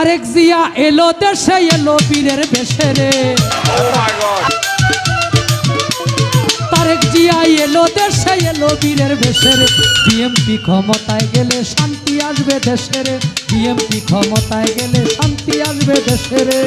তারেক জিয়া এলো দেশে এলো বীরের বেশে রে তারেক জিয়া এলো দেশে এলো বীরের বেশে রে বিএমপি ক্ষমতায় গেলে শান্তি আসবে দেশে রে বিএমপি ক্ষমতায় গেলে শান্তি আসবে দেশে রে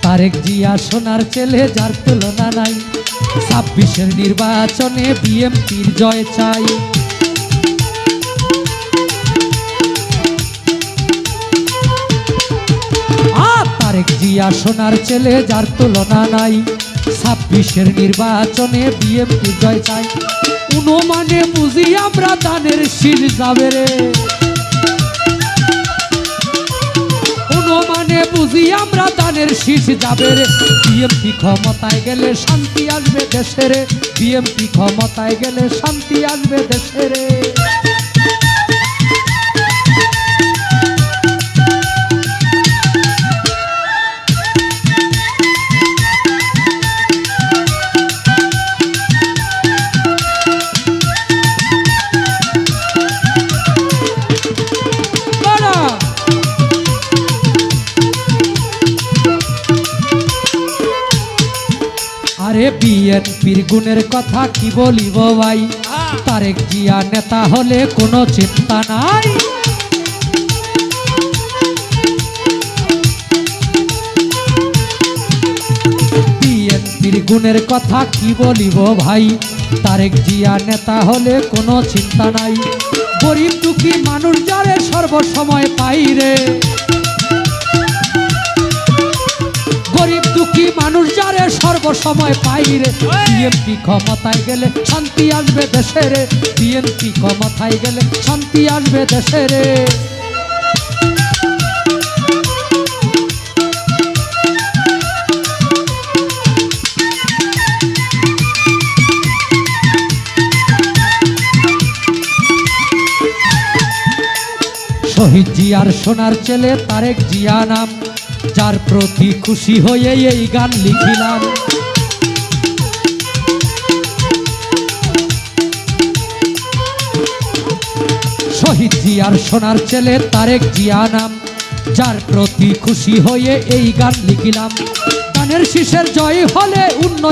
তারেক জিয়া সোনার ছেলে যার তুলনা নাই ২৬-এর নির্বাচনে বিএমপির জয় চাই তারেক জিয়া সোনার ছেলে যার তুলনা নাই ২৬-এর নির্বাচনে বিএমপির জয় চাই মানে বুঝি আমরা দানের শীষ যাবে রে মানে বুঝি আমরা দানের শীষ যাবে রে বিএমপি ক্ষমতায় গেলে শান্তি আসবে দেশে রে বিএমপি ক্ষমতায় গেলে শান্তি আসবে দেশে রে আরে বিএনপির গুণের কথা কি বলিব ভাই তারেক জিয়া নেতা হলে কোনো চিন্তা নাই বিএনপির গুণের কথা কি বলিব ভাই তারেক জিয়া নেতা হলে কোনো চিন্তা নাই গরিব দুঃখী মানুষ যারে সর্বসময় পাই রে গরিব দুঃখী মানুষ যারে সর্বসময় পাই রে বিএনপি ক্ষমতায় গেলে শান্তি আসবে দেশে রে বিএনপি ক্ষমতায় গেলে শান্তি আসবে দেশে রে শহীদ জিয়ার সোনার ছেলে তারেক জিয়া নাম যার প্রতি খুশি হয়ে এই গান লিখিলাম শহীদ জিয়ার সোনার ছেলে তারেক জিয়া নাম যার প্রতি খুশি হয়ে এই গান লিখিলাম গানের শীষের জয় হলে উন্নয়ন